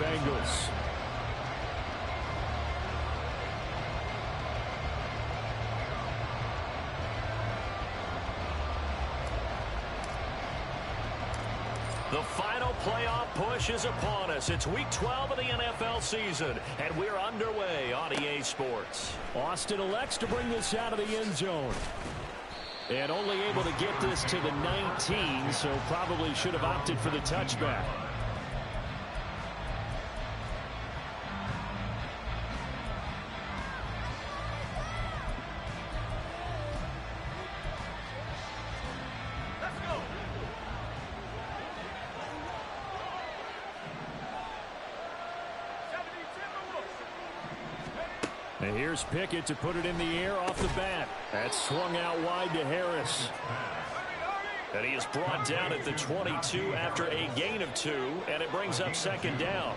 Bengals. The final playoff push is upon us. It's week 12 of the NFL season, and we're underway on EA Sports. Austin elects to bring this out of the end zone. And only able to get this to the 19, so probably should have opted for the touchback. And here's Pickett to put it in the air off the bat. That's swung out wide to Harris. And he is brought down at the 22 after a gain of 2, and it brings up second down.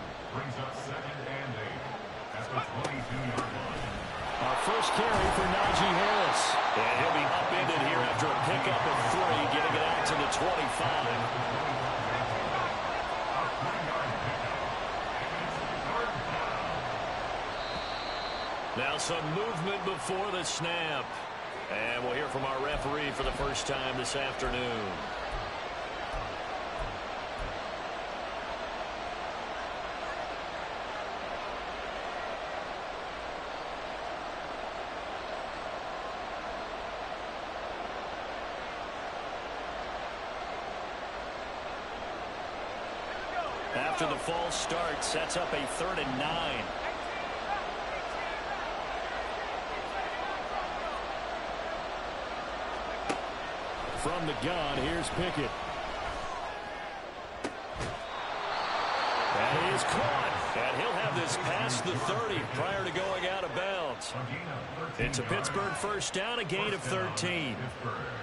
Our first carry for Najee Harris. And he'll be upended here after a pickup of 3, getting it out to the 25. Now some movement before the snap. And we'll hear from our referee for the first time this afternoon. After the false start, sets up a 3rd and 9. From the gun, here's Pickett. And he is caught. And he'll have this past the 30 prior to going out of bounds. It's a Pittsburgh first down, a gain of 13.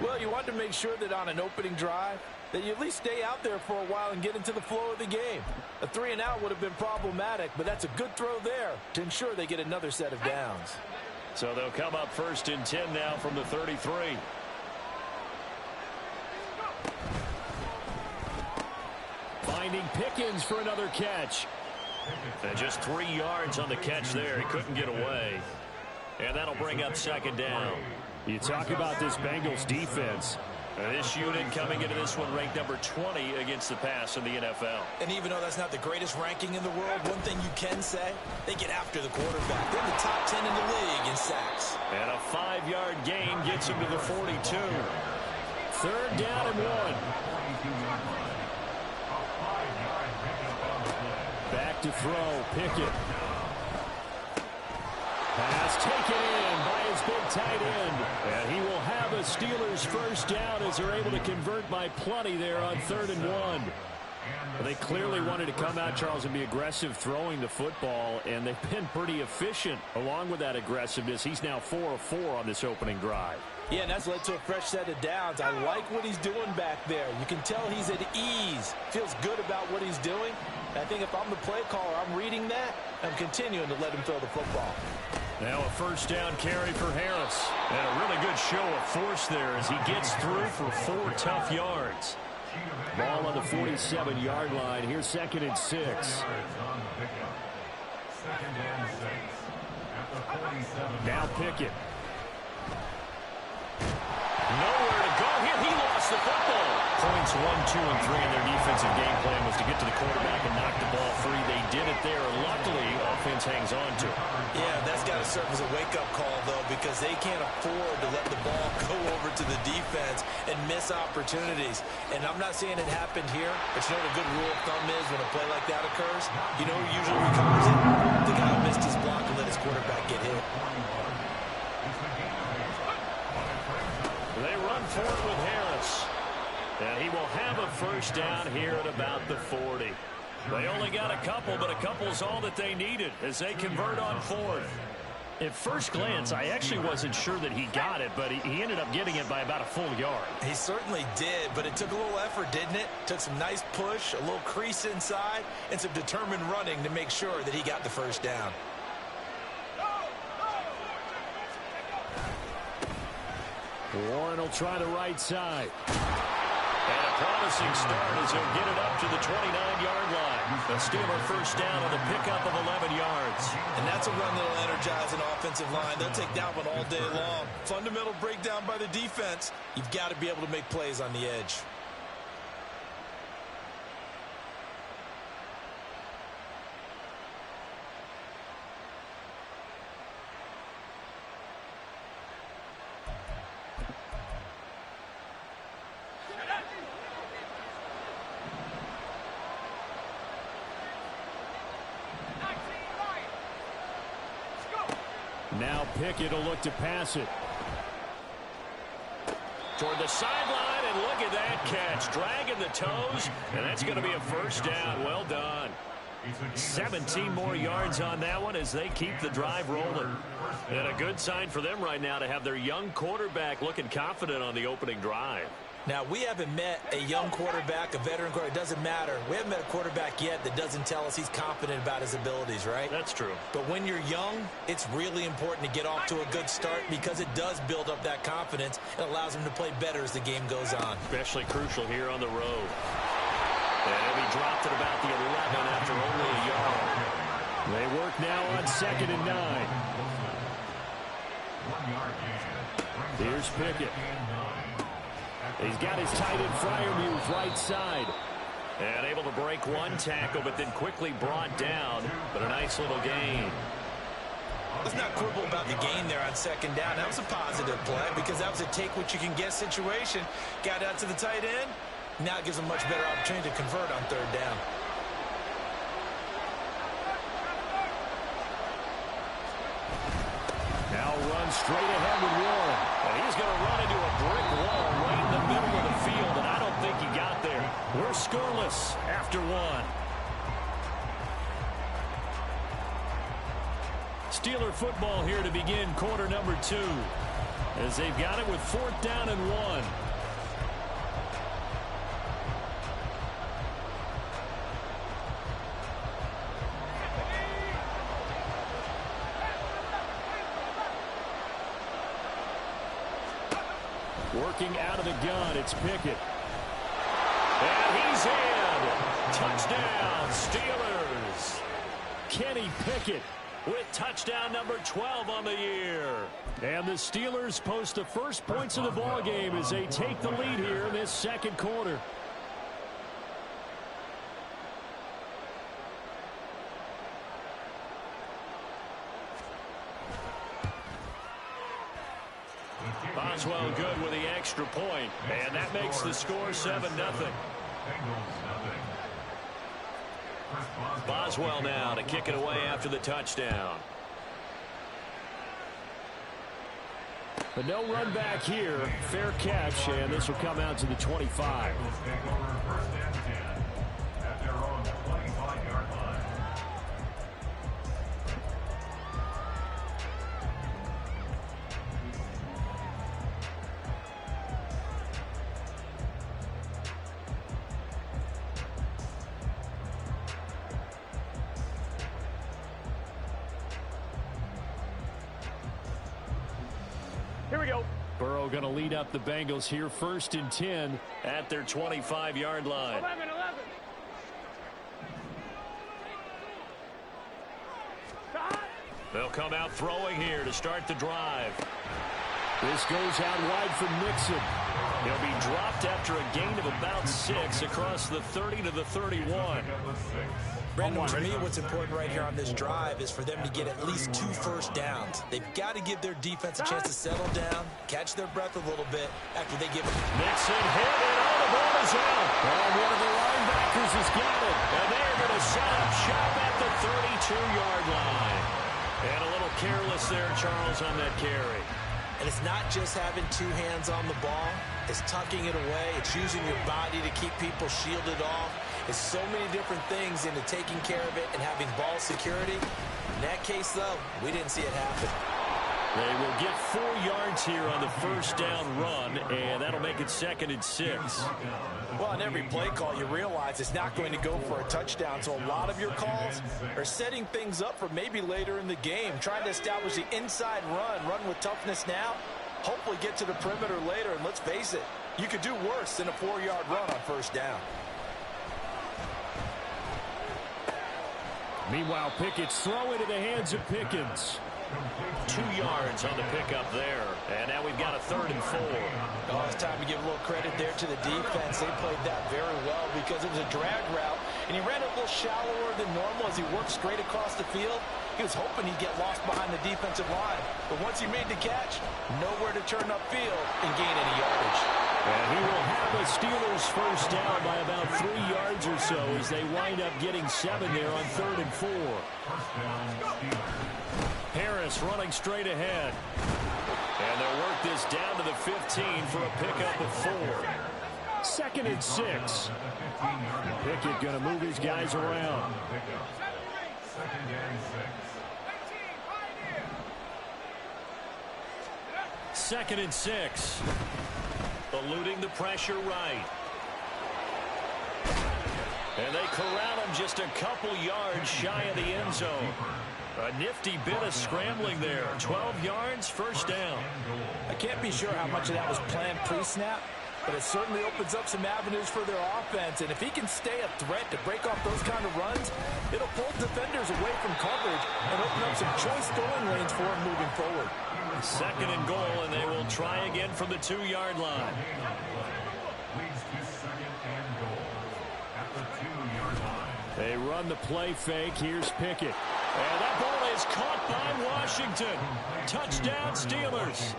Well, you want to make sure that on an opening drive that you at least stay out there for a while and get into the flow of the game. A 3 and out would have been problematic, but that's a good throw there to ensure they get another set of downs. So they'll come up 1st and 10 now from the 33. Finding Pickens for another catch. And just 3 yards on the catch there. He couldn't get away. And that'll bring up second down. You talk about this Bengals defense. This unit coming into this one ranked number 20 against the pass in the NFL. And even though that's not the greatest ranking in the world, one thing you can say, they get after the quarterback. They're in the top 10 in the league in sacks. And a 5-yard gain gets him to the 42. 3rd down and 1. Back to throw, Pickett. Pass taken in by his big tight end. And he will have a Steelers first down as they're able to convert by plenty there on 3rd and 1. Well, they clearly wanted to come out, Charles, and be aggressive throwing the football, and they've been pretty efficient along with that aggressiveness. He's now 4 of 4 on this opening drive. Yeah, and that's led to a fresh set of downs. I like what he's doing back there. You can tell he's at ease. Feels good about what he's doing. I think if I'm the play caller, I'm reading that. I'm continuing to let him throw the football. Now a first down carry for Harris. And a really good show of force there as he gets through for 4 tough yards. Ball on the 47-yard line. Here's 2nd and 6. Now Pickett. Nowhere to go here. He lost the football. Points 1, 2, and 3 in their defensive game plan was to get to the quarterback and knock the ball free. They did it there. Luckily, offense hangs on to it. Yeah, that's got to serve as a wake-up call, though, because they can't afford to let the ball go over to the defense and miss opportunities. And I'm not saying it happened here, but you know what a good rule of thumb is when a play like that occurs? You know who usually recovers it? The guy who missed his block and let his quarterback get hit. They run for it with Harris. And he will have a first down here at about the 40. They only got a couple, but a couple is all that they needed as they convert on 4th. At first glance, I actually wasn't sure that he got it, but he ended up getting it by about a full yard. He certainly did, but it took a little effort, didn't it? Took some nice push, a little crease inside, and some determined running to make sure that he got the first down. Warren will try the right side. And a promising start as he'll get it up to the 29-yard line. The Steeler first down on the pickup of 11 yards. And that's a run that'll energize an offensive line. They'll take that one all day long. Fundamental breakdown by the defense. You've got to be able to make plays on the edge. Now Pickett will look to pass it. Toward the sideline, and look at that catch. Dragging the toes, and that's going to be a first down. Well done. 17 more yards on that one as they keep the drive rolling. And a good sign for them right now to have their young quarterback looking confident on the opening drive. Now, we haven't met a young quarterback, a veteran quarterback. It doesn't matter. We haven't met a quarterback yet that doesn't tell us he's confident about his abilities, right? That's true. But when you're young, it's really important to get off to a good start because it does build up that confidence. It allows him to play better as the game goes on. Especially crucial here on the road. And he dropped it about the 11 after only a yard. They work now on 2nd and 9. Here's Pickett. He's got his tight end Freiermuth right side. And able to break one tackle, but then quickly brought down. But a nice little gain. Let's not quibble about the gain there on 2nd down. That was a positive play because that was a take-what-you-can-get situation. Got out to the tight end. Now it gives him a much better opportunity to convert on 3rd down. Now run straight ahead with Warren. And he's going to run into a brick wall right in the middle of the field, and I don't think he got there. We're scoreless after 1. Steeler football here to begin quarter number 2. As they've got it with 4th down and 1. Working out of the gun, it's Pickett. And he's in. Touchdown, Steelers. Kenny Pickett with touchdown number 12 on the year. And the Steelers post the first points of the ball game as they take the lead here in this 2nd quarter. Boswell good with the extra point, and that makes the score 7-0. Boswell now to kick it away after the touchdown. But no run back here. Fair catch, and this will come out to the 25. Here we go. Burrow going to lead up the Bengals here 1st and 10 at their 25-yard line. 11. They'll come out throwing here to start the drive. This goes out wide for Mixon. He'll be dropped after a gain of about 6 across the 30 to the 31. Brandon, to me, what's important right here on this drive is for them to get at least 2 first downs. They've got to give their defense a chance to settle down, catch their breath a little bit after they give it. Mixon hit, and all the ball is out. And one of the linebackers has got it. And they're going to set up shop at the 32-yard line. And a little careless there, Charles, on that carry. And it's not just having 2 hands on the ball. It's tucking it away. It's using your body to keep people shielded off. It's so many different things into taking care of it and having ball security. In that case, though, we didn't see it happen. They will get 4 yards here on the first down run, and that'll make it 2nd and 6. Well, on every play call, you realize it's not going to go for a touchdown, so a lot of your calls are setting things up for maybe later in the game, trying to establish the inside run with toughness now, hopefully get to the perimeter later, and let's face it, You could do worse than a 4-yard run on first down. Meanwhile, Pickett's throw into the hands of Pickens. 2 yards on the pickup there. And now we've got a 3rd and 4. Oh, it's time to give a little credit there to the defense. They played that very well because it was a drag route, and he ran it a little shallower than normal as he worked straight across the field. He was hoping he'd get lost behind the defensive line. But once he made the catch, nowhere to turn upfield and gain any yardage. And he will have a Steelers first down by about 3 yards or so as they wind up getting 7 there on 3rd and 4. Harris running straight ahead. And they'll work this down to the 15 for a pickup of 4. 2nd and 6. Pickett going to move his guys around. 2nd and 6. Eluding the pressure right. And they corral him just a couple yards shy of the end zone. A nifty bit of scrambling there. 12 yards, first down. I can't be sure how much of that was planned pre-snap, but it certainly opens up some avenues for their offense. And if he can stay a threat to break off those kind of runs, it'll pull defenders away from coverage and open up some choice throwing lanes for him moving forward. 2nd and goal, and they will try again from the 2-yard line. They run the play fake. Here's Pickett. And that ball is caught by Washington. Touchdown, Steelers.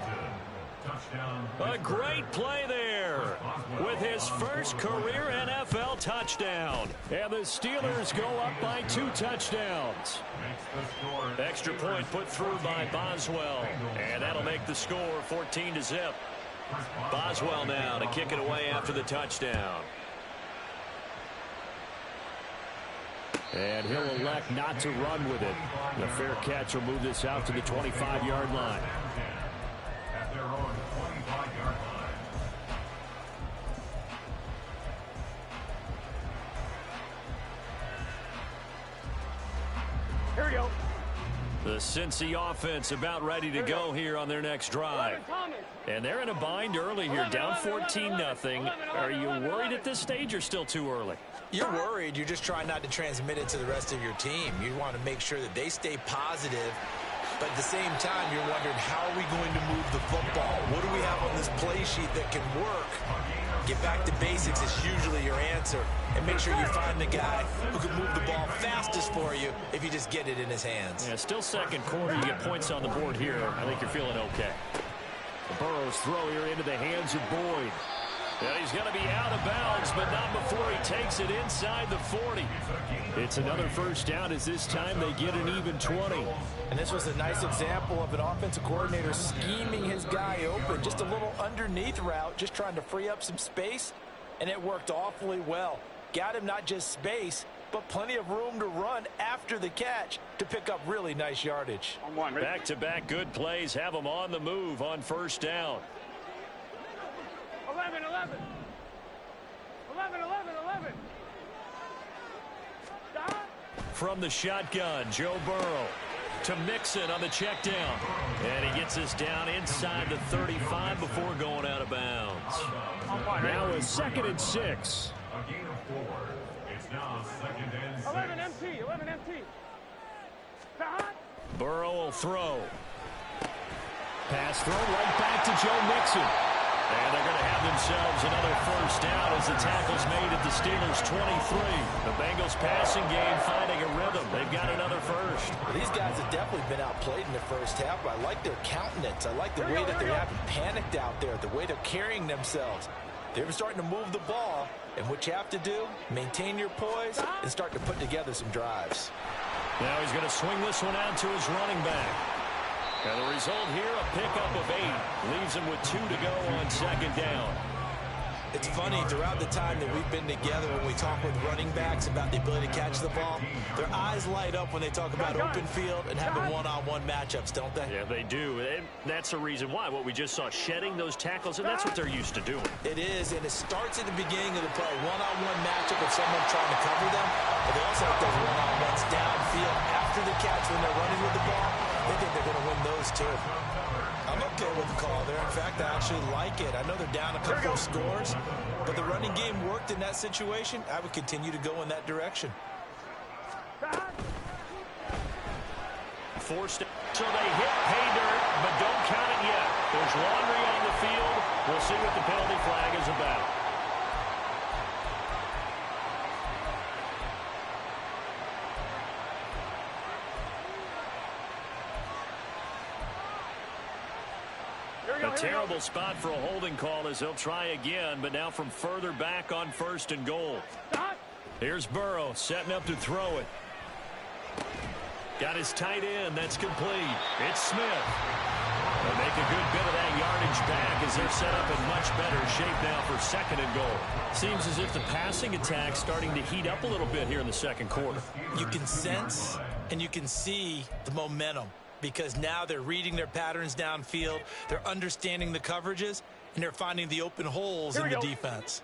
A great play there with his first career NFL touchdown. And the Steelers go up by 2 touchdowns. Extra point put through by Boswell. And that'll make the score 14-0. Boswell now to kick it away after the touchdown. And he'll elect not to run with it. The fair catch will move this out to the 25-yard line. Here we go. The Cincy offense about ready to go here on their next drive. And they're in a bind early here, down 14-0. Are you worried at this stage or still too early? You're worried. You're just trying not to transmit it to the rest of your team. You want to make sure that they stay positive. But at the same time, you're wondering, how are we going to move the football? What do we have on this play sheet that can work? Get back to basics is usually your answer. And make sure you find the guy who can move the ball fastest for you if you just get it in his hands. Yeah, still second quarter. You get points on the board here. I think you're feeling okay. Burrow's throw here into the hands of Boyd. And he's going to be out of bounds, but not before he takes it inside the 40. It's another first down as this time they get an even 20. And this was a nice example of an offensive coordinator scheming his guy open. Just a little underneath route, just trying to free up some space, and it worked awfully well. Got him not just space, but plenty of room to run after the catch to pick up really nice yardage. Back-to-back good plays have them on the move on first down. 11. Stop. From the shotgun, Joe Burrow to Mixon on the check down. And he gets us down inside the 35 before going out of bounds. Now a 2nd and 6. A gain of 4. It's now 2nd and 6. 11 empty. Stop. Burrow will throw. Pass throw right back to Joe Mixon. And they're going to have themselves another first down as the tackle's made at the Steelers' 23. The Bengals passing game finding a rhythm. They've got another first. These guys have definitely been outplayed in the first half, but I like their countenance. I like the way that they haven't panicked out there, the way they're carrying themselves. They're starting to move the ball, and what you have to do, maintain your poise and start to put together some drives. Now he's going to swing this one out to his running back. And the result here, a pickup of 8. Leaves him with 2 to go on second down. It's funny, throughout the time that we've been together, when we talk with running backs about the ability to catch the ball, their eyes light up when they talk about open field and having one-on-one matchups, don't they? Yeah, they do. And that's the reason why. What we just saw, shedding those tackles, and that's what they're used to doing. It is, and it starts at the beginning of the play. One-on-one matchup with someone trying to cover them, but they also have those one-on-ones downfield after the catch when they're running with the ball. They think they're going to win those, too. I'm okay with the call there. In fact, I actually like it. I know they're down a couple of scores, but the running game worked in that situation. I would continue to go in that direction. Forced it. So they hit pay dirt, but don't count it yet. There's laundry on the field. We'll see what the penalty flag is about. A terrible spot for a holding call as he'll try again, but now from further back on 1st and goal. Here's Burrow setting up to throw it. Got his tight end. That's complete. It's Smith. They'll make a good bit of that yardage back as they're set up in much better shape now for 2nd and goal. Seems as if the passing attack's starting to heat up a little bit here in the 2nd quarter. You can sense and you can see the momentum, because now they're reading their patterns downfield, they're understanding the coverages, and they're finding the open holes in the defense.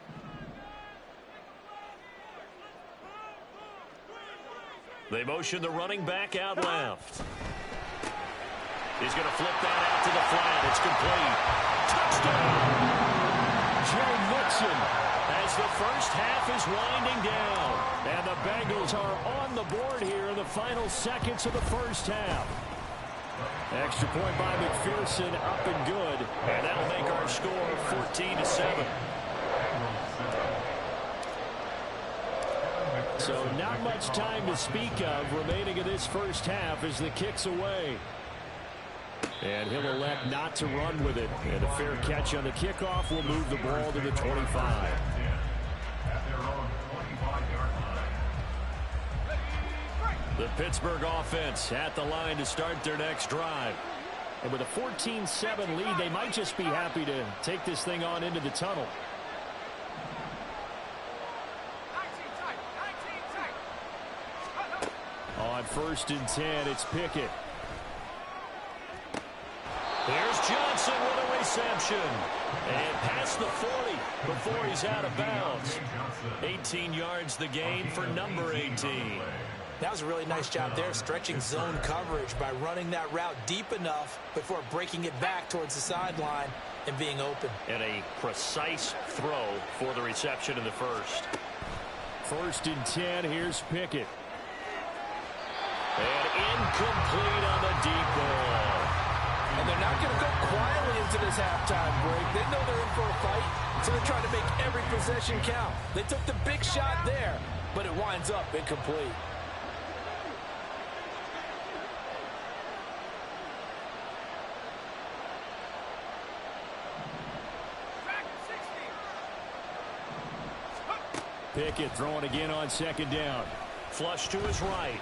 They motion the running back out left. He's going to flip that out to the flat. It's complete. Touchdown! Joe Mixon as the first half is winding down. And the Bengals are on the board here in the final seconds of the first half. Extra point by McPherson, up and good. And that'll make our score 14-7. So not much time to speak of remaining in this first half as the kick's away. And he'll elect not to run with it. And a fair catch on the kickoff will move the ball to the 25. The Pittsburgh offense at the line to start their next drive. And with a 14-7 lead, they might just be happy to take this thing on into the tunnel. On 1st and 10, it's Pickett. Here's Johnson with a reception. And past the 40 before he's out of bounds. 18 yards the gain for number 18. That was a really nice job there, stretching zone coverage by running that route deep enough before breaking it back towards the sideline and being open. And a precise throw for the reception in the first. 1st and 10, here's Pickett. And incomplete on the deep ball. And they're not going to go quietly into this halftime break. They know they're in for a fight, so they're trying to make every possession count. They took the big shot there, but it winds up incomplete. Pickett throwing again on 2nd down. Flush to his right.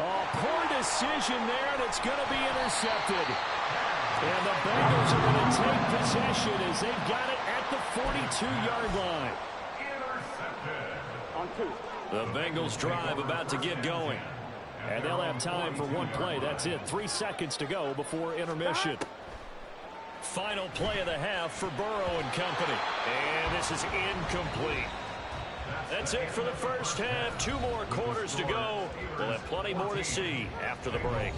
Oh, poor decision there, and it's going to be intercepted. And the Bengals are going to take possession as they've got it at the 42-yard line. On 2. The Bengals drive about to get going. And they'll have time for one play. That's it. 3 seconds to go before intermission. Final play of the half for Burrow and company. And this is incomplete. That's it for the first half. 2 more quarters to go. We'll have plenty more to see after the break.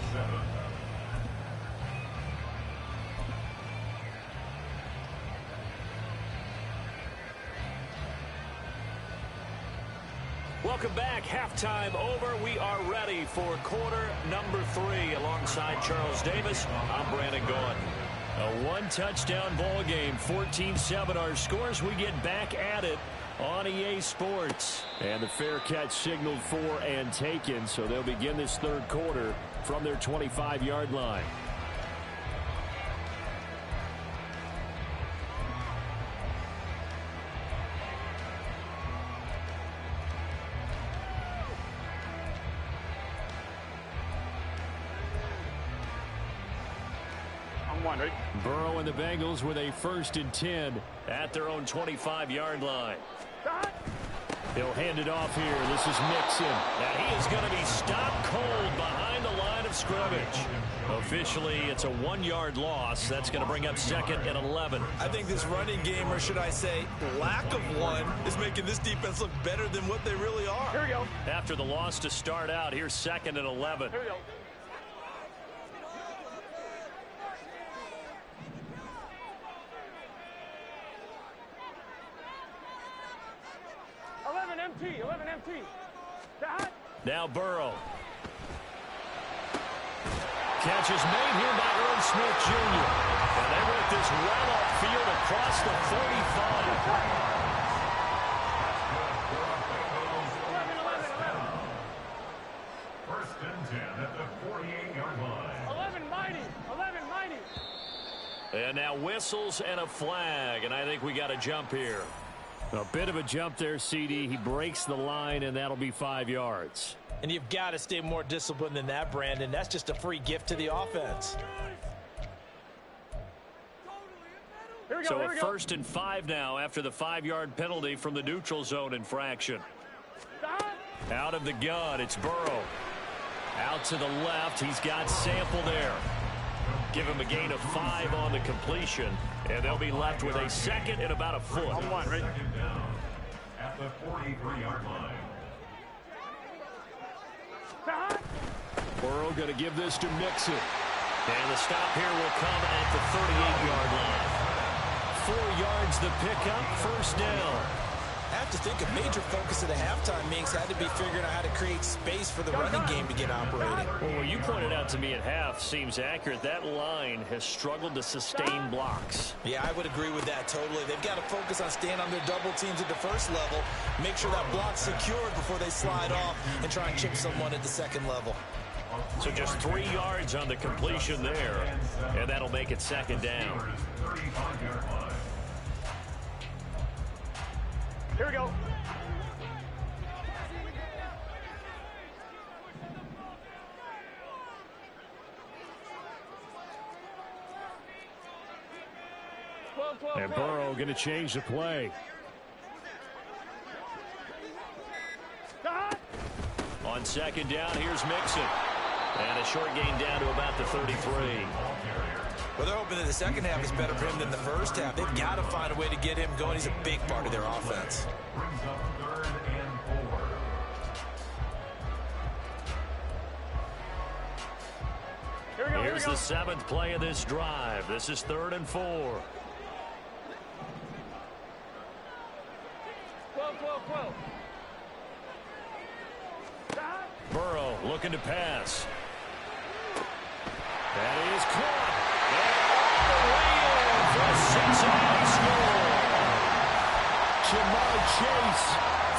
Welcome back. Halftime over. We are ready for quarter number 3. Alongside Charles Davis, I'm Brandon Gaudin. A 1-touchdown ball game, 14-7 our scores. We get back at it on EA Sports. And the fair catch signaled for and taken, so they'll begin this 3rd quarter from their 25-yard line. Burrow and the Bengals with a 1st and 10 at their own 25-yard line. He'll hand it off here. This is Mixon. Now he is going to be stopped cold behind the line of scrimmage. Officially, it's a 1-yard loss. That's going to bring up 2nd and 11. I think this running game, or should I say lack of one, is making this defense look better than what they really are. Here we go. After the loss to start out, here's 2nd and 11. Here we go. Eleven MT. Now Burrow. Catch is made here by Earl Smith Jr. And they work this well upfield across the 35. 11. First and 10 at the 48-yard line. 11 mighty. And now whistles and a flag. And I think we got a jump here. A bit of a jump there, CD. He breaks the line, and that'll be 5 yards. And you've got to stay more disciplined than that, Brandon. That's just a free gift to the offense. So a 1st and 5 now after the 5-yard penalty from the neutral zone infraction. Out of the gun, it's Burrow. Out to the left, he's got Sample there. Give him a gain of 5 on the completion, and they'll be left with a 2nd and about a foot. On one, right? At the 43-yard line. Burrow going to give this to Mixon. And the stop here will come at the 38-yard line. 4 yards the pickup, 1st down. I have to think a major focus of the halftime meetings had to be figuring out how to create space for the running game to get operating. Well, what you pointed out to me at half seems accurate. That line has struggled to sustain blocks. Yeah, I would agree with that totally. They've got to focus on staying on their double teams at the first level, make sure that block's secured before they slide off and try and chip someone at the 2nd level. So just 3 yards on the completion there, and that'll make it 2nd down. Here we go. And Burrow going to change the play. On 2nd down, here's Mixon. And a short gain down to about the 33. Well, they're hoping that the second half is better for him than the first half. They've got to find a way to get him going. He's a big part of their offense. Brings up 3rd and 4. Here we go. Here's the 7th play of this drive. This is 3rd and 4. 12. Burrow looking to pass. That is caught. And for a Cincinnati score. Jamar Chase,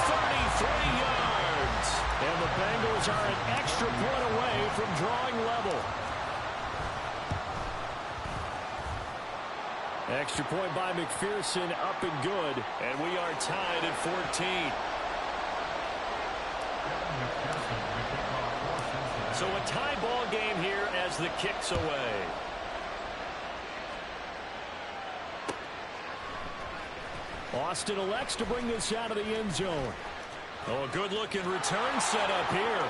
33 yards. and the Bengals are an extra point away from drawing level. Extra point by McPherson, up and good. And we are tied at 14. So a tie ball game here as the kick's away. Austin elects to bring this out of the end zone. Oh, a good-looking return set up here.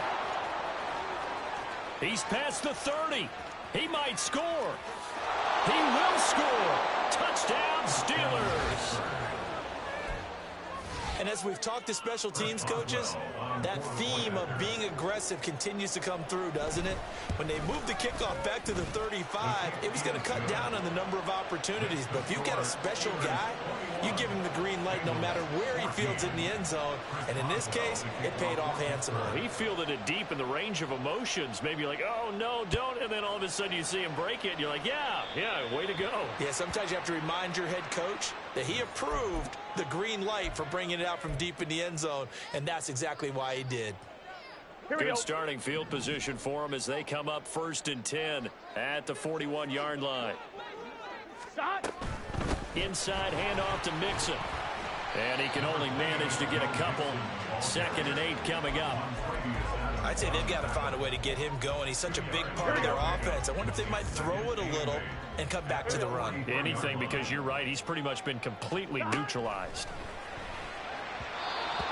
He's past the 30. He might score. He will score. Touchdown, Steelers. And as we've talked to special teams coaches, that theme of being aggressive continues to come through, doesn't it? When they moved the kickoff back to the 35, it was going to cut down on the number of opportunities. But if you get a special guy, you give him the green light no matter where he fields it in the end zone. And in this case, it paid off handsomely. He fielded it deep in the range of emotions. Maybe like, oh, no, don't. And then all of a sudden you see him break it. And you're like, yeah, way to go. Yeah, sometimes you have to remind your head coach that he approved the green light for bringing it out from deep in the end zone, and that's exactly why he did. Good starting field position for him as they come up 1st and 10 at the 41-yard line. Inside handoff to Mixon. And he can only manage to get a couple. 2nd and 8 coming up. I'd say they've got to find a way to get him going. He's such a big part of their offense. I wonder if they might throw it a little and come back to the run. Anything, because you're right. He's pretty much been completely neutralized.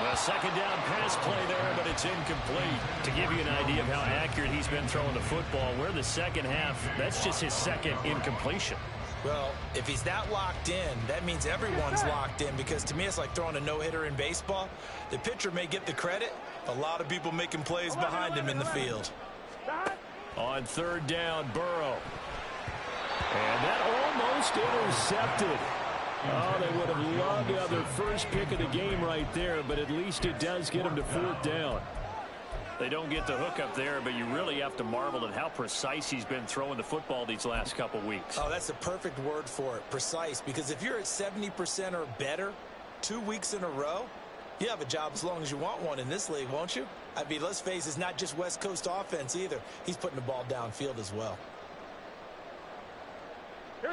A second down pass play there, but it's incomplete. To give you an idea of how accurate he's been throwing the football, we're the second half. That's just his second incompletion. Well, if he's that locked in, that means everyone's locked in, because to me it's like throwing a no-hitter in baseball. The pitcher may get the credit. A lot of people making plays behind him in the field. On third down, Burrow. And that almost intercepted. Oh, they would have loved to have their first pick of the game right there, but at least it does get them to fourth down. They don't get the hook up there, but you really have to marvel at how precise he's been throwing the football these last couple weeks. Oh, that's the perfect word for it, precise, because if you're at 70% or better 2 weeks in a row, you have a job as long as you want one in this league, won't you? I mean, let's face it, it's not just West Coast offense either. He's putting the ball downfield as well.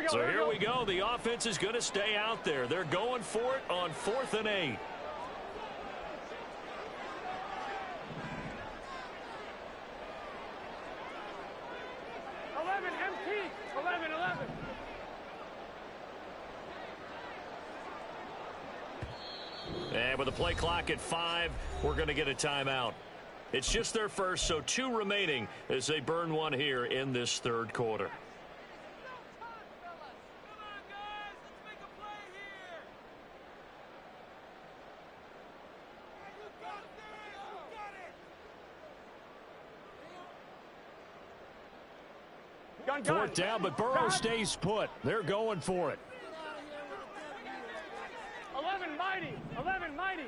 So here we go. The offense is going to stay out there. They're going for it on 4th and 8. MT, 11. And with the play clock at 5, we're going to get a timeout. It's just their first, so 2 remaining as they burn one here in this third quarter. Fourth down, but Burrow stays put. They're going for it. 11 mighty.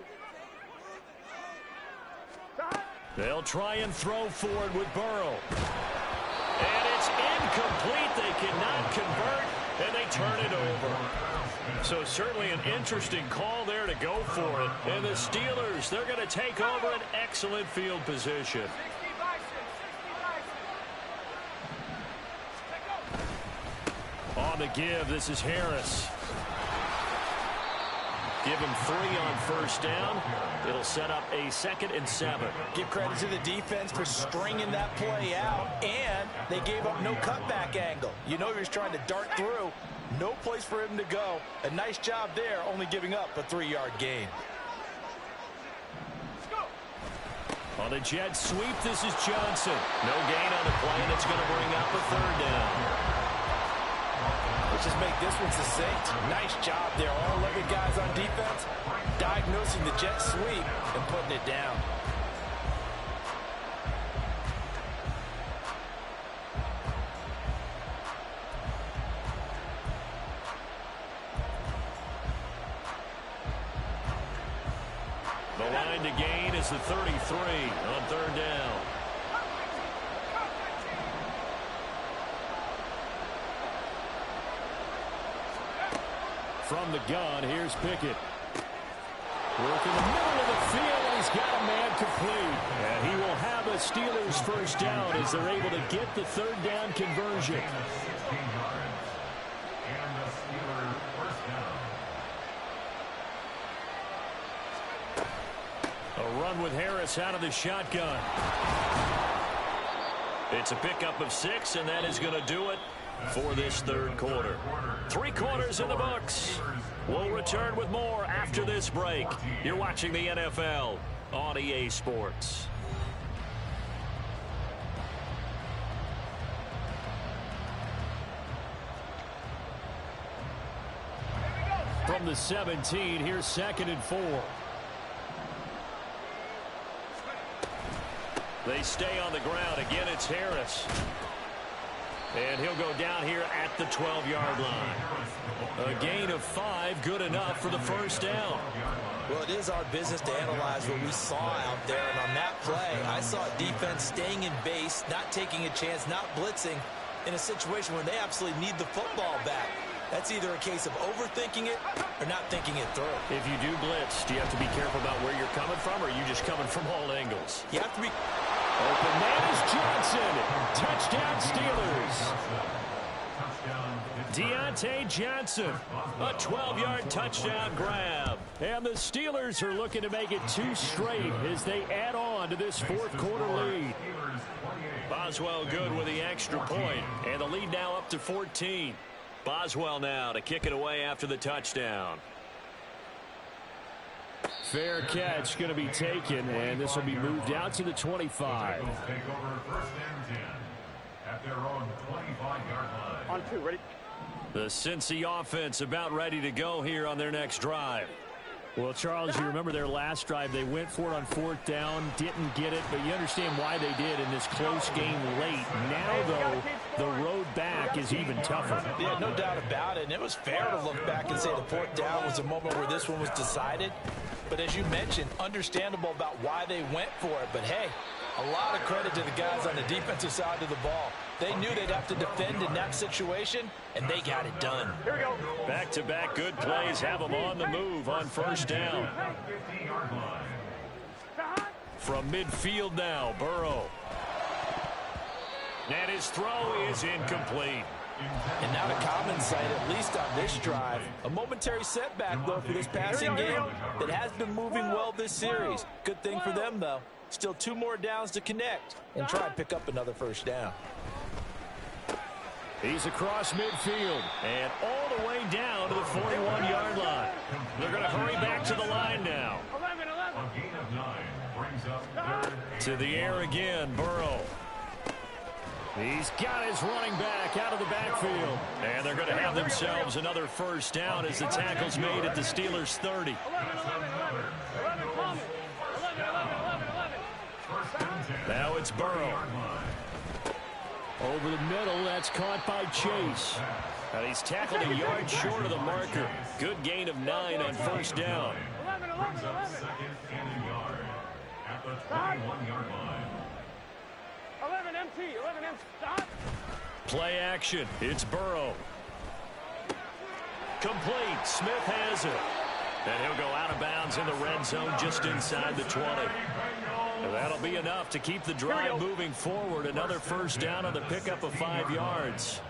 They'll try and throw forward with Burrow. And it's incomplete. They cannot convert, and they turn it over. So certainly an interesting call there to go for it. And the Steelers, they're going to take over an excellent field position. On the give, this is Harris. Give him 3 on first down. It'll set up a 2nd and 7. Give credit to the defense for stringing that play out, and they gave up no cutback angle. You know he was trying to dart through. No place for him to go. A nice job there, only giving up a 3-yard gain. On a jet sweep, this is Johnson. No gain on the play, and it's going to bring up a 3rd down. Let's just make this one succinct. Nice job there. All 11 guys on defense diagnosing the jet sweep and putting it down. The line to gain is the 33 on 3rd down. From the gun, here's Pickett. Work in the middle of the field, and he's got a man complete. And he will have a Steelers first down as they're able to get the 3rd down conversion. A run with Harris out of the shotgun. It's a pickup of 6, and that is going to do it for this third quarter. 3 quarters in the books. We'll return with more after this break. You're watching the NFL on EA Sports. From the 17, here's 2nd and 4. They stay on the ground. Again, it's Harris. And he'll go down here at the 12-yard line. A gain of 5, good enough for the first down. Well, it is our business to analyze what we saw out there. And on that play, I saw defense staying in base, not taking a chance, not blitzing in a situation where they absolutely need the football back. That's either a case of overthinking it or not thinking it through. If you do blitz, do you have to be careful about where you're coming from, or are you just coming from all angles? You have to be... Open man is Johnson. Touchdown Steelers. Deontay Johnson. A 12-yard touchdown grab. And the Steelers are looking to make it 2 straight as they add on to this fourth quarter lead. Boswell good with the extra point. And the lead now up to 14. Boswell now to kick it away after the touchdown. Fair catch going to be taken, and this will be moved out to the 25. Take over 1st and 10 at their own 25-yard line. On 2, ready? The Cincy offense about ready to go here on their next drive. Well, Charles, you remember their last drive. They went for it on 4th down, didn't get it, but you understand why they did in this close game late. Now, though, the road back is even tougher. Yeah, no doubt about it. And it was fair to look back and say the 4th down was a moment where this one was decided. But as you mentioned, understandable about why they went for it. But, hey, a lot of credit to the guys on the defensive side of the ball. They knew they'd have to defend in that situation, and they got it done. Here we go. Back-to-back good plays have them on the move on 1st down. From midfield now, Burrow. And his throw is incomplete. And now to common sight, at least on this drive. A momentary setback, though, for this passing game that has been moving well this series. Good thing for them, though. Still 2 more downs to connect and try and pick up another 1st down. He's across midfield. And all the way down to the 41-yard line. They're going to hurry back to the line now. 11. A gain of 9 brings up 3rd. To the air again, Burrow. He's got his running back out of the backfield. And they're going to have themselves another 1st down as the tackle's made at the Steelers' 30. 11, Tommy. 11. Now it's Burrow. Over the middle, that's caught by Chase. And he's tackled a yard short of the marker. Good gain of 9 on 1st down. 11. Second and a yard at the 21-yard line. 11 MT. Stop. Play action. It's Burrow. Complete. Smith has it. And he'll go out of bounds in the red zone just inside the 20. And that'll be enough to keep the drive moving forward. Another 1st down on the pickup of 5 yards.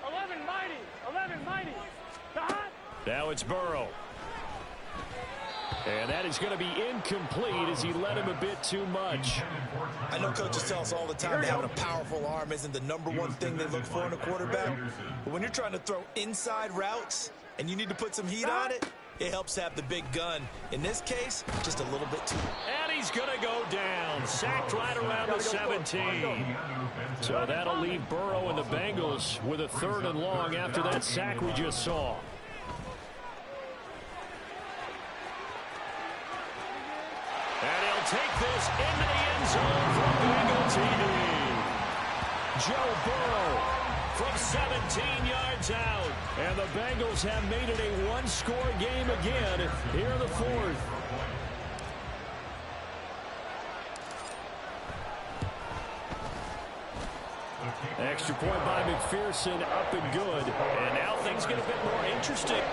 11 mighty. Stop. Now it's Burrow. And that is going to be incomplete as he led him a bit too much. I know coaches tell us all the time that having a powerful arm isn't the #1 thing they look for in a quarterback. But when you're trying to throw inside routes and you need to put some heat on it, it helps have the big gun. In this case, just a little bit too. And he's going to go down. Sacked right around the 17. So that'll leave Burrow and the Bengals with a 3rd and long after that sack we just saw. And he'll take this into the end zone from Bengal TV. Joe Burrow from 17 yards out. And the Bengals have made it a 1-score game again here in the 4th. Extra point by McPherson, up and good. And now things get a bit more interesting.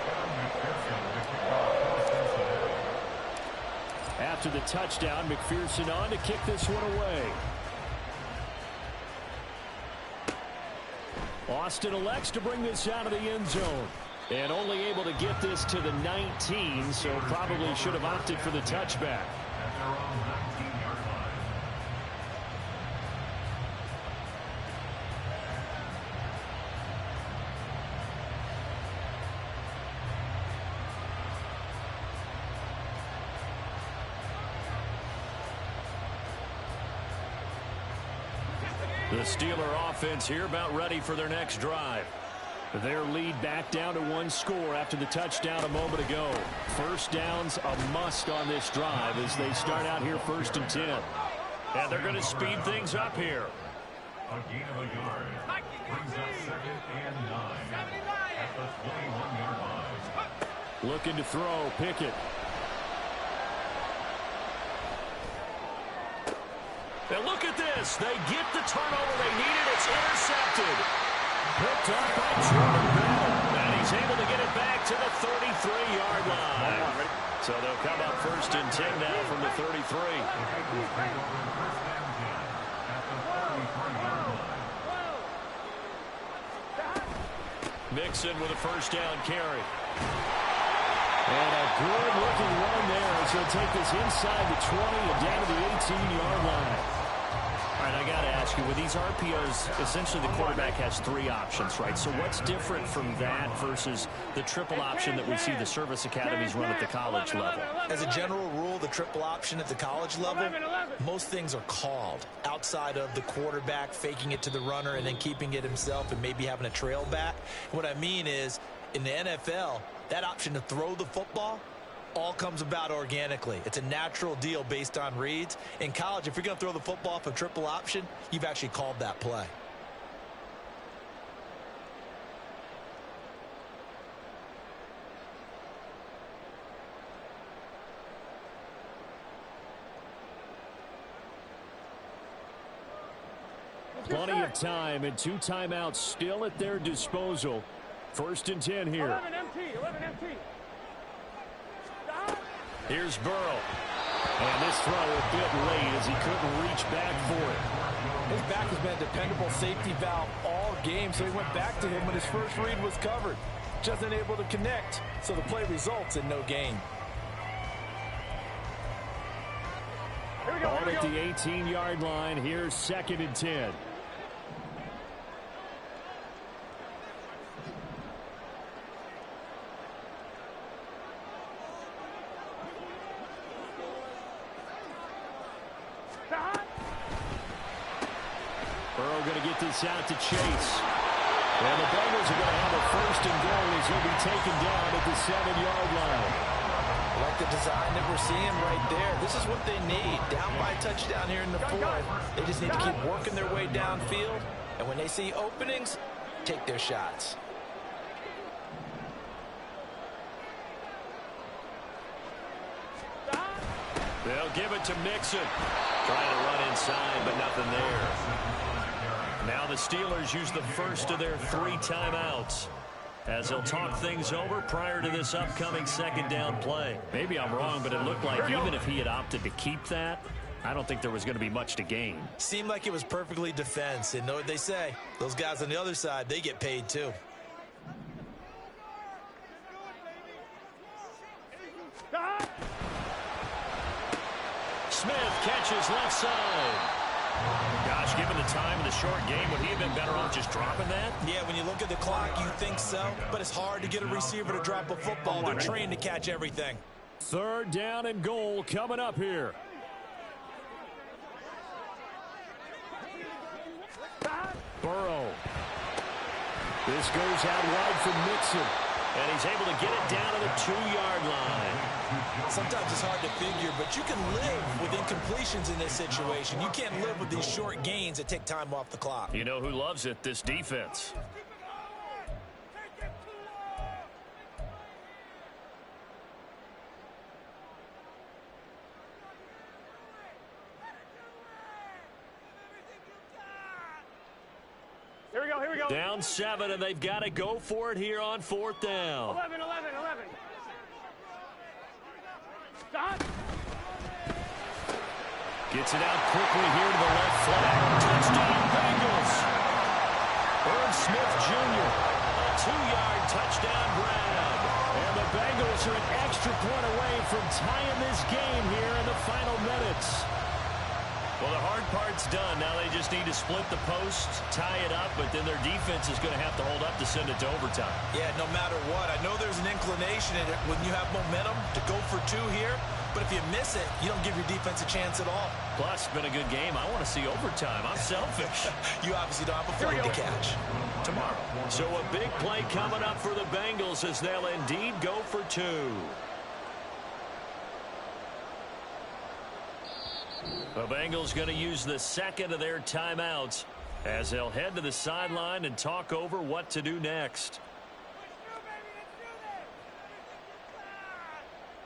After the touchdown, McPherson on to kick this one away. Austin elects to bring this out of the end zone. And only able to get this to the 19, so probably should have opted for the touchback. The Steeler offense here about ready for their next drive. Their lead back down to 1 score after the touchdown a moment ago. 1st down's a must on this drive as they start out here 1st and 10. And they're going to speed things up here. A gain of a yard brings up 2nd and 9 at the 21-yard line. Looking to throw, Pickett. And look at this. They get the turnover they needed. It's intercepted. Picked up by Jordan Bell. And he's able to get it back to the 33-yard line. So they'll come up 1st and 10 now from the 33. Mixon with a 1st down carry. And a good-looking run there as he'll take this inside the 20 and down to the 18-yard line. All right, I got to ask ask you, with these RPOs, essentially the quarterback has 3 options, right? So what's different from that versus the triple option that we see the service academies run at the college level? As a general rule, the triple option at the college level, most things are called outside of the quarterback faking it to the runner and then keeping it himself and maybe having a trail back. What I mean is, in the NFL, that option to throw the football all comes about organically. It's a natural deal based on reads. In college, if you're going to throw the football for triple option, you've actually called that play. Plenty of time and 2 timeouts still at their disposal. 1st and 10 here. 11 MT, 11 MT. Here's Burrow. And this throw a bit late as he couldn't reach back for it. His back has been a dependable safety valve all game, so he went back to him when his first read was covered. Just unable to connect, so the play results in no gain. Ball at the 18-yard line. Here's 2nd and 10. Burrow going to get this out to Chase. And the Bengals are going to have a 1st and goal as he'll be taken down at the 7-yard line. I like the design that we're seeing right there. This is what they need. Down by a touchdown here in the 4th. They just need to keep working their way downfield. And when they see openings, take their shots. They'll give it to Mixon. Trying to run inside, but nothing there. Now the Steelers use the first of their 3 timeouts as they'll talk things over prior to this upcoming 2nd down play. Maybe I'm wrong, but it looked like even if he had opted to keep that, I don't think there was going to be much to gain. Seemed like it was perfectly defense. And know what they say? Those guys on the other side, they get paid too. Smith catches left side. Gosh, given the time in the short game, would he have been better off just dropping that? Yeah, when you look at the clock, you think so. But it's hard to get a receiver to drop a football. They're trained to catch everything. 3rd down and goal coming up here. Burrow. This goes out wide for Mixon. And he's able to get it down to the 2-yard line. Sometimes it's hard to figure, but you can live with incompletions in this situation. You can't live with these short gains that take time off the clock. You know who loves it? This defense. Here we go. Down 7, and they've got to go for it here on 4th down. 11. Stop. Gets it out quickly here to the left flank. Touchdown, Bengals. Irv Smith Jr. 2-yard touchdown grab. And the Bengals are an extra point away from tying this game here in the final minutes. Well, the hard part's done. Now they just need to split the post, tie it up, but then their defense is going to have to hold up to send it to overtime. Yeah, no matter what. I know there's an inclination in it when you have momentum to go for 2 here, but if you miss it, you don't give your defense a chance at all. Plus, it's been a good game. I want to see overtime. I'm selfish. You obviously don't have a flag to catch. Tomorrow. So a big play coming up for the Bengals as they'll indeed go for 2. The Bengals going to use the 2nd of their timeouts as they'll head to the sideline and talk over what to do next.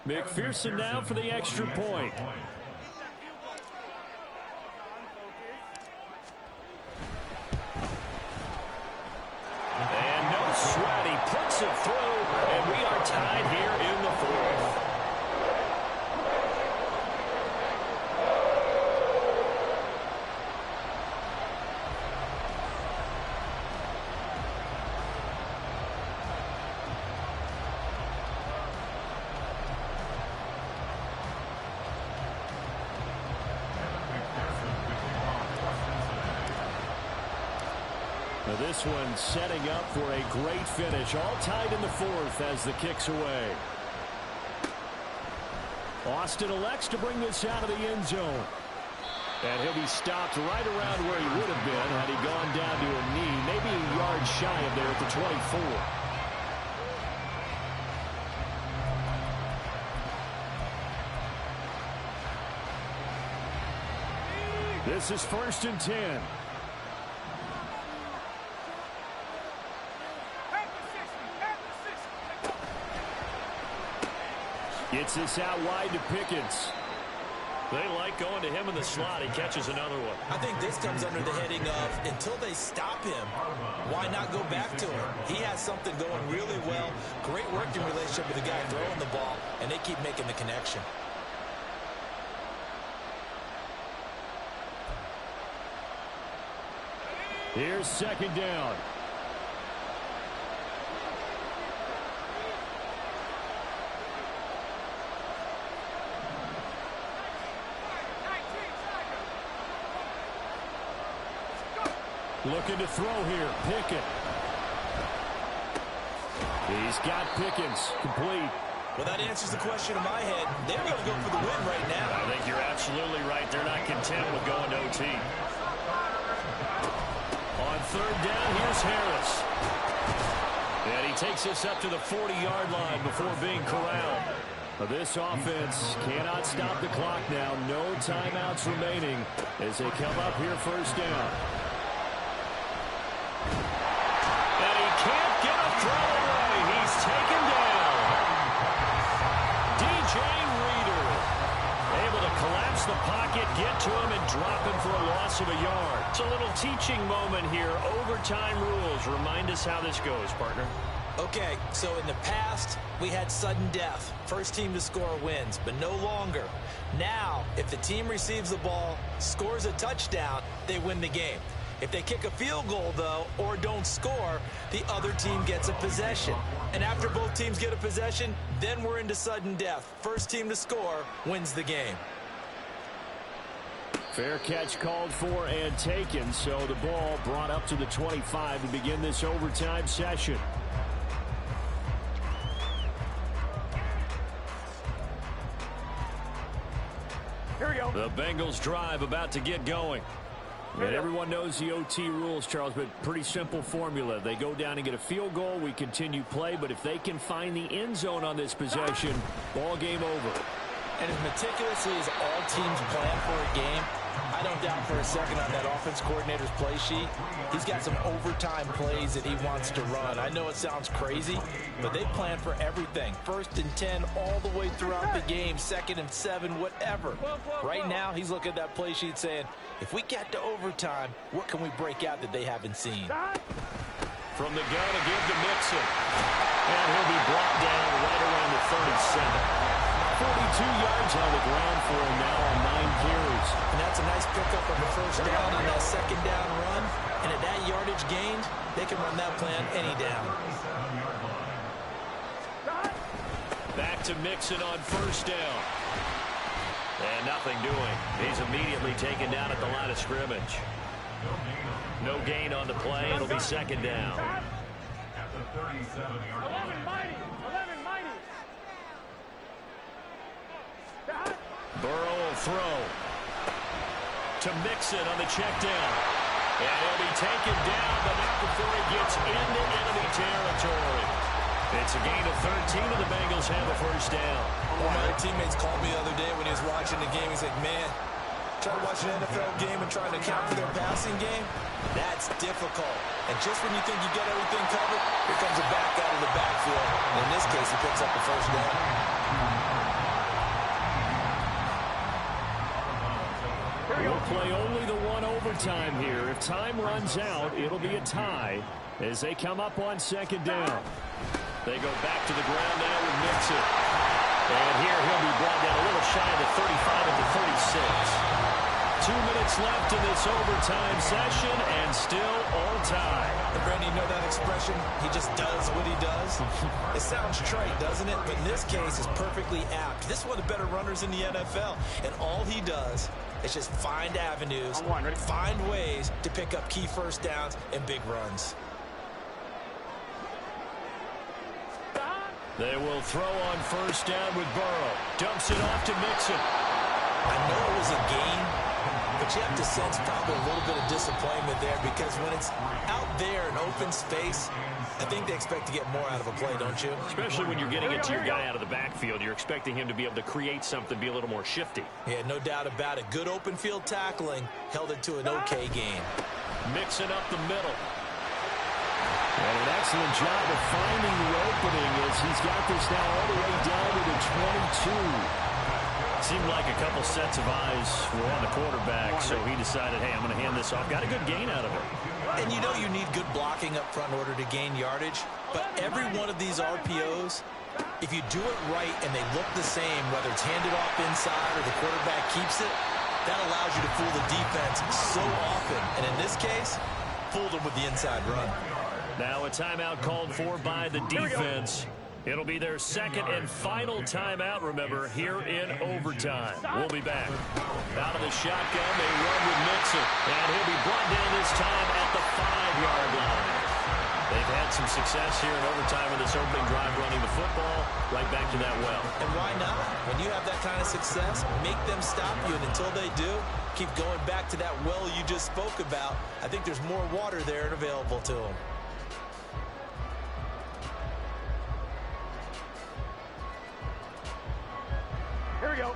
McPherson now for the extra point. And no sweat. He puts it through, and we are tied here in the 4th. Now this one setting up for a great finish. All tied in the fourth as the kick's away. Austin elects to bring this out of the end zone. And he'll be stopped right around where he would have been had he gone down to a knee, maybe a yard shy of there at the 24. This is 1st and 10. Gets this out wide to Pickens. They like going to him in the slot. He catches another one. I think this comes under the heading of until they stop him, why not go back to him? He has something going really well. Great working relationship with the guy throwing the ball, and they keep making the connection. Here's 2nd down. Looking to throw here. Pickett. He's got Pickens. Complete. Well, that answers the question in my head. They're going to go for the win right now. I think you're absolutely right. They're not content with going to OT. On 3rd down, here's Harris. And he takes us up to the 40-yard line before being corralled. This offense cannot stop the clock now. No timeouts remaining as they come up here 1st down. And he can't get a throw away. He's taken down. DJ Reader able to collapse the pocket, get to him, and drop him for a loss of a yard. It's a little teaching moment here. Overtime rules. Remind us how this goes, partner. Okay, so in the past, we had sudden death. First team to score wins, but no longer. Now, if the team receives the ball, scores a touchdown, they win the game. If they kick a field goal, though, or don't score, the other team gets a possession. And after both teams get a possession, then we're into sudden death. First team to score wins the game. Fair catch called for and taken, so the ball brought up to the 25 to begin this overtime session. Here we go. The Bengals drive about to get going. And everyone knows the OT rules, Charles, but pretty simple formula. They go down and get a field goal, we continue play, but if they can find the end zone on this possession, ball game over. And as meticulously as all teams plan for a game, I don't doubt for a second on that offense coordinator's play sheet, he's got some overtime plays that he wants to run. I know it sounds crazy, but they plan for everything. 1st and 10 all the way throughout the game, 2nd and 7, whatever. Right now, he's looking at that play sheet saying, if we get to overtime, what can we break out that they haven't seen? From the gun to give to Mixon. And he'll be brought down right around the 37. 42 yards on the ground for him now on 9 carries. And that's a nice pickup of a 1st down on that 2nd down run. And at that yardage gained, they can run that plan any down. Back to Mixon on 1st down. And nothing doing. He's immediately taken down at the line of scrimmage. No gain on the play. It'll be 2nd down. At the 37-yard line. 11 mighty. 11 mighty. Burrow will throw to Mixon on the check down. And he'll be taken down, but not before he gets into enemy territory. It's a gain of 13, and the Bengals have a 1st down. One of my teammates called me the other day when he was watching the game. He's like, man, try to watch an NFL game and trying to account for their passing game? That's difficult. And just when you think you get everything covered, here comes a back out of the backfield. And in this case, he picks up the 1st down. We'll play only the one overtime here. If time runs out, it'll be a tie as they come up on 2nd down. They go back to the ground now with Mixon. And here he'll be brought down a little shy of the 35 at the 36. 2 minutes left in this overtime session, and still all tied. And Brandon, you know that expression? He just does what he does? It sounds trite, doesn't it? But in this case, it's perfectly apt. This is one of the better runners in the NFL. And all he does It's just find avenues, find ways to pick up key first downs and big runs. They will throw on first down with Burrow. Dumps it off to Mixon. I know it was a gain, but you have to sense probably a little bit of disappointment there because when it's out there in open space, I think they expect to get more out of a play, don't you? Especially when you're getting it to your guy out of the backfield. You're expecting him to be able to create something, be a little more shifty. Yeah, no doubt about it. Good open field tackling held it to an okay gain. Mixing up the middle. And an excellent job of finding the opening as he's got this now all the way down to the 22. Seemed like a couple sets of eyes were on the quarterback, so he decided, hey, I'm going to hand this off. Got a good gain out of it. And you know you need good blocking up front in order to gain yardage, but every one of these RPOs, if you do it right and they look the same, whether it's handed off inside or the quarterback keeps it, that allows you to fool the defense so often. And in this case, fooled them with the inside run. Now a timeout called for by the defense. It'll be their second and final timeout, remember, here in overtime. We'll be back. Out of the shotgun, they run with Mixon. And he'll be brought down this time at the 5-yard line. They've had some success here in overtime with this opening drive running the football right back to that well. And why not? When you have that kind of success, make them stop you. And until they do, keep going back to that well you just spoke about. I think there's more water there and available to them. Here we go.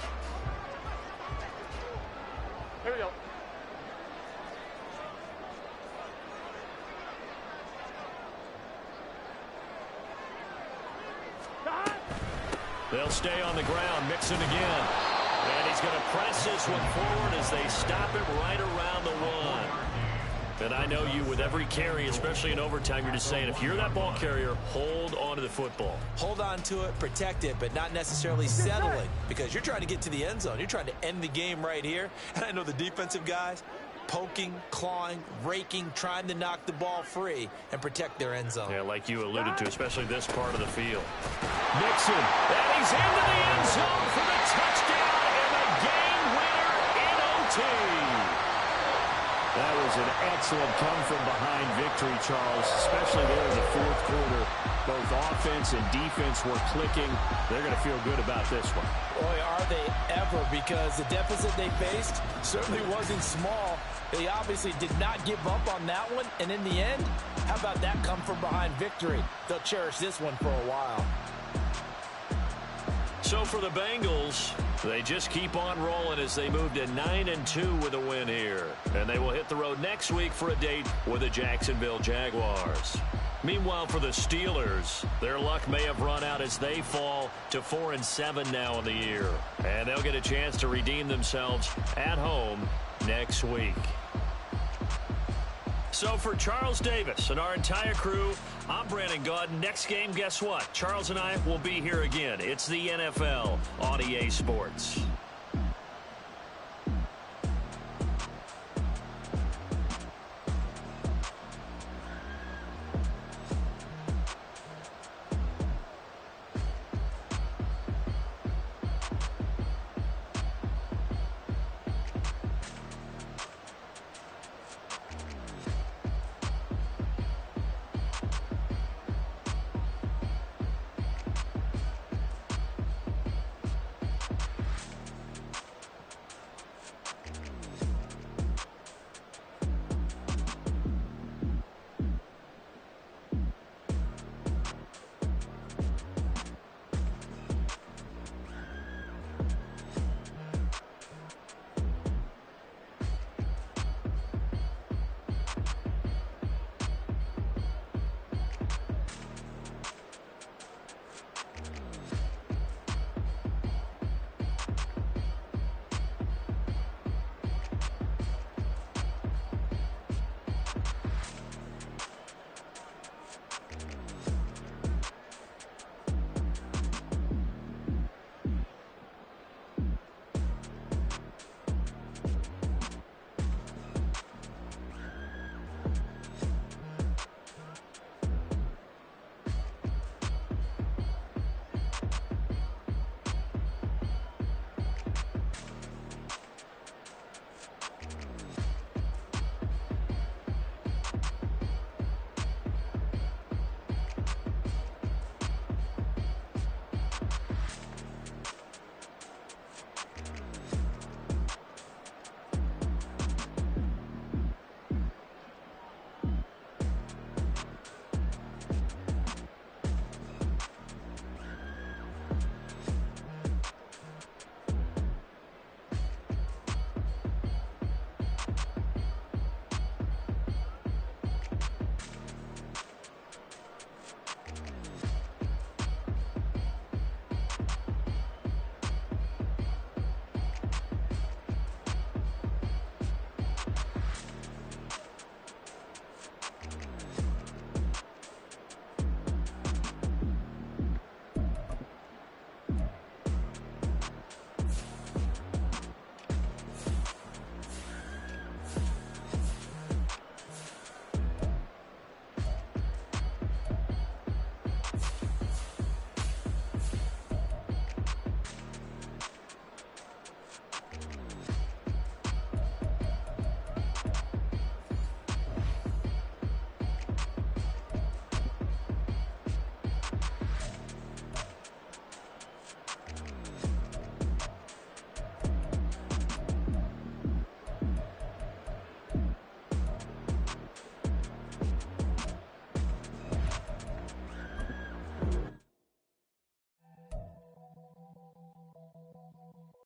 Here we go. They'll stay on the ground. Mixon again. And he's going to press this one forward as they stop him right around the 1. And I know you, with every carry, especially in overtime, you're just saying, if you're that ball carrier, hold on to the football. Hold on to it, protect it, but not necessarily settling, because you're trying to get to the end zone. You're trying to end the game right here. And I know the defensive guys, poking, clawing, raking, trying to knock the ball free and protect their end zone. Yeah, like you alluded to, especially this part of the field. Mixon, and he's into the end zone for the touchdown and the game winner in OT. That was an excellent come-from-behind victory, Charles, especially there in the fourth quarter. Both offense and defense were clicking. They're going to feel good about this one. Boy, are they ever, because the deficit they faced certainly wasn't small. They obviously did not give up on that one, and in the end, how about that come-from-behind victory? They'll cherish this one for a while. So for the Bengals, they just keep on rolling as they move to 9-2 with a win here. And they will hit the road next week for a date with the Jacksonville Jaguars. Meanwhile, for the Steelers, their luck may have run out as they fall to 4-7 now in the year. And they'll get a chance to redeem themselves at home next week. So for Charles Davis and our entire crew, I'm Brandon Gaud. Next game, guess what? Charles and I will be here again. It's the NFL on EA Sports.